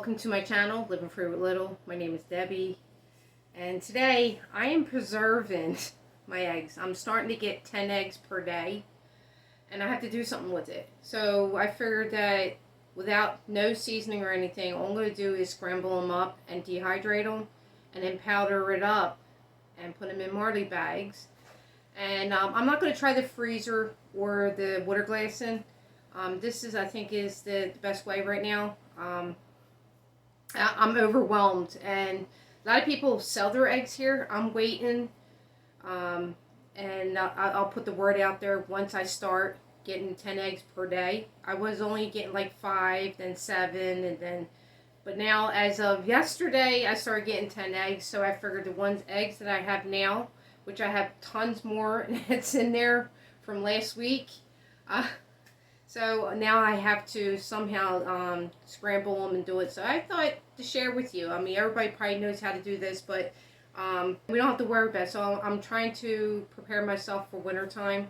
welcome to my channel, Living Free with Little. My name is Debbie, and today I am preserving my eggs. I'm starting to get 10 eggs per day, and I have to do something with it. So I figured that without no seasoning or anything, all I'm going to do is scramble them up and dehydrate them, and then powder it up and put them in Marley bags. And I'm not going to try the freezer or the water glassing. This is, I think, is the best way right now. I'm overwhelmed, and a lot of people sell their eggs here. I'm waiting, and I'll put the word out there once I start getting 10 eggs per day. I was only getting like 5, then 7, but now as of yesterday, I started getting 10 eggs. So I figured the eggs that I have now, which I have tons more that's in there from last week. So now I have to somehow scramble them and do it. So I thought to share with you. I mean, everybody probably knows how to do this, but we don't have to worry about it. So I'm trying to prepare myself for wintertime.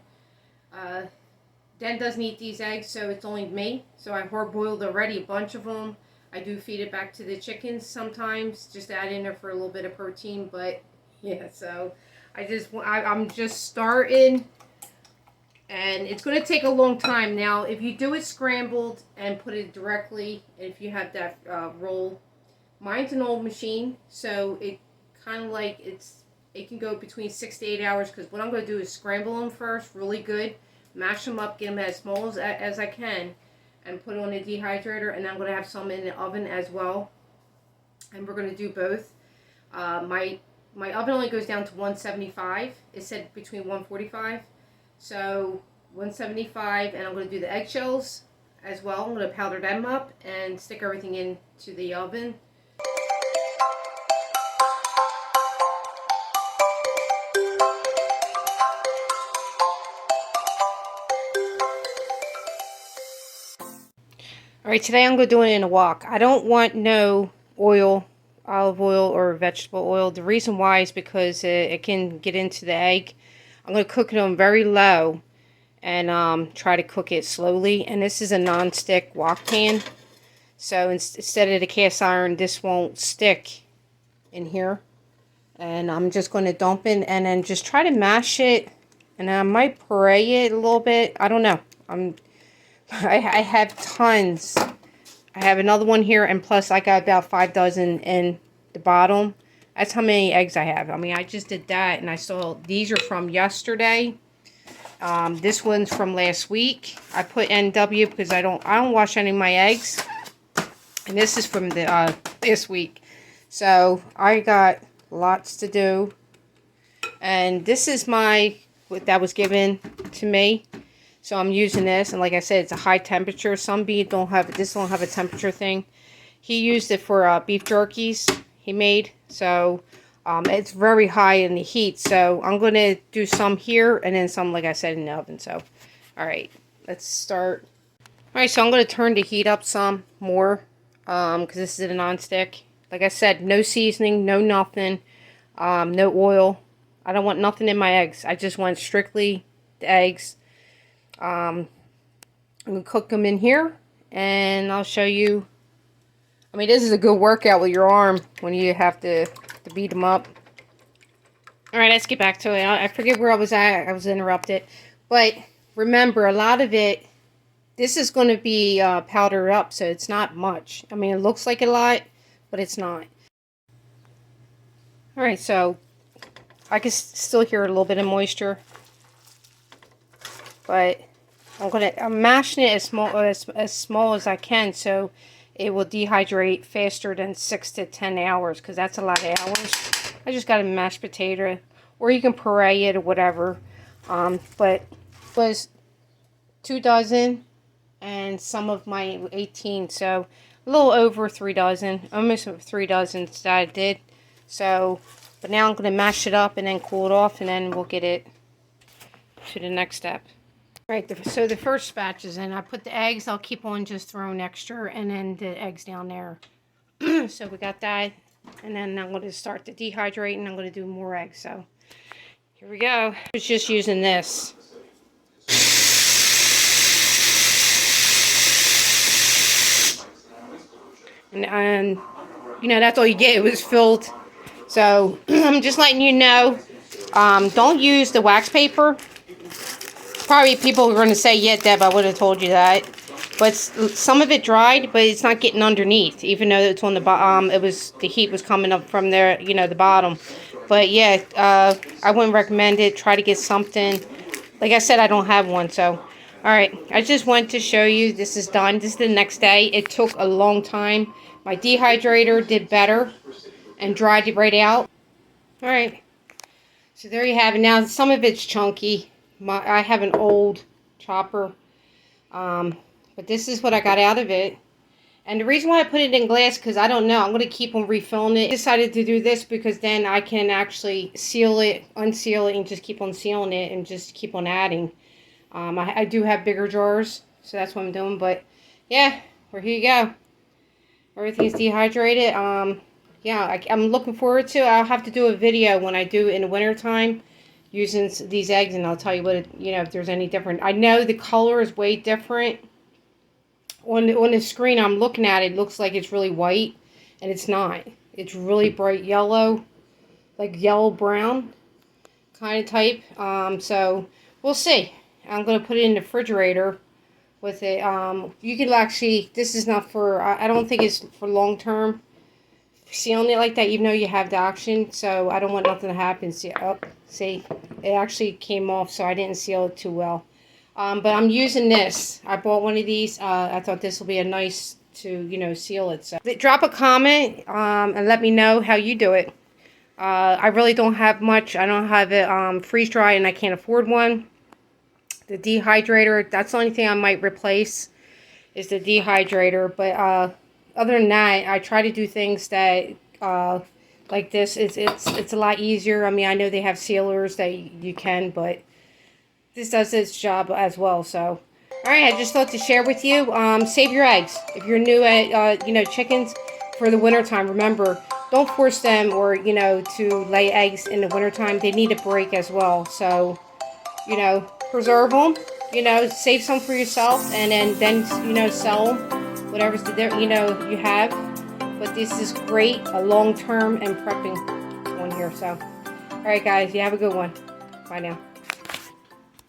Den doesn't eat these eggs, so it's only me. So I hard boiled already a bunch of them. I do feed it back to the chickens sometimes, just add in there for a little bit of protein. But yeah, so I'm just starting. And it's going to take a long time. Now, if you do it scrambled and put it directly, if you have that roll, mine's an old machine, so it kind of like it can go between 6 to 8 hours. Because what I'm going to do is scramble them first, really good, mash them up, get them as small as I can, and put on a dehydrator. And I'm going to have some in the oven as well. And we're going to do both. My oven only goes down to 175. It said between 145. So 175, and I'm going to do the eggshells as well. I'm going to powder them up and stick everything into the oven. Alright, today I'm going to do it in a wok. I don't want no oil, olive oil or vegetable oil. The reason why is because it can get into the egg. I'm going to cook it on very low and try to cook it slowly. And this is a non-stick wok pan. So instead of the cast iron, this won't stick in here. And I'm just going to dump it and then just try to mash it. And I might puree it a little bit. I don't know. I have tons. I have another one here, and plus I got about 5 dozen in the bottom. That's how many eggs I have. I mean, I just did that, and I saw these are from yesterday. This one's from last week. I put NW because I don't wash any of my eggs, and this is from the this week. So I got lots to do, and this is what that was given to me. So I'm using this, and like I said, it's a high temperature. Some beef don't have this. Don't have a temperature thing. He used it for beef jerkies he made, so it's very high in the heat. So I'm going to do some here and then some, like I said, in the oven. So alright, let's start. Alright, so I'm going to turn the heat up some more because this is a non-stick. Like I said, no seasoning, no nothing, no oil. I don't want nothing in my eggs. I just want strictly the eggs. I'm going to cook them in here, and I'll show you. I mean, this is a good workout with your arm when you have to beat them up. Alright, let's get back to it. I forget where I was at. I was interrupted. But remember, a lot of it, this is going to be powdered up, so it's not much. I mean, it looks like a lot, but it's not. Alright, so I can still hear a little bit of moisture. But I'm mashing it as small as I can, so it will dehydrate faster than 6 to 10 hours, because that's a lot of hours. I just got a mashed potato, or you can puree it or whatever. But it was 2 dozen and some of my 18, so a little over 3 dozen, almost 3 dozen that I did. So, but now I'm going to mash it up and then cool it off, and then we'll get it to the next step. Right, so the first batch is in. I put the eggs. I'll keep on just throwing extra, and then the eggs down there. So we got that, and then I'm going to start to dehydrate, and I'm going to do more eggs. So here we go. I was just using this. And you know, that's all you get. It was filled. So I'm just letting you know, don't use the wax paper. Probably people are going to say, yeah, Deb, I would have told you that. But some of it dried, but it's not getting underneath, even though it's on the bottom. The heat was coming up from there, you know, the bottom. But yeah, I wouldn't recommend it. Try to get something. Like I said, I don't have one, so. Alright, I just wanted to show you, this is done. This is the next day. It took a long time. My dehydrator did better and dried it right out. Alright, so there you have it. Now, some of it's chunky. I have an old chopper. But this is what I got out of it. And the reason why I put it in glass, because I don't know, I'm going to keep on refilling it. I decided to do this because then I can actually seal it, unseal it, and just keep on sealing it and just keep on adding. I do have bigger jars, so that's what I'm doing. But yeah, well, here you go. Everything's dehydrated. Yeah, I'm looking forward to it. I'll have to do a video when I do in the wintertime using these eggs, and I'll tell you what if there's any different. I know the color is way different. On the screen I'm looking at, it looks like it's really white, and it's not. It's really bright yellow, like yellow brown kind of type. So we'll see. I'm going to put it in the refrigerator with it. You can actually, this is not for, I don't think it's for long term sealing it like that, even though you have the option. So I don't want nothing to happen. See, it actually came off, so I didn't seal it too well. But I'm using this. I bought one of these. I thought this will be a nice to, seal it. So drop a comment and let me know how you do it. I really don't have much. I don't have it freeze dry, and I can't afford one. The dehydrator, that's the only thing I might replace is the dehydrator. But other than that, I try to do things that like this. It's a lot easier. I mean, I know they have sealers that you can, but this does its job as well. So, all right, I just thought to share with you. Save your eggs. If you're new at, chickens for the wintertime, remember, don't force them or, to lay eggs in the wintertime. They need a break as well. So, preserve them, save some for yourself, and then sell them, whatever's there, you have. But this is great, a long-term and prepping one here. So, all right, guys, you have a good one. Bye now.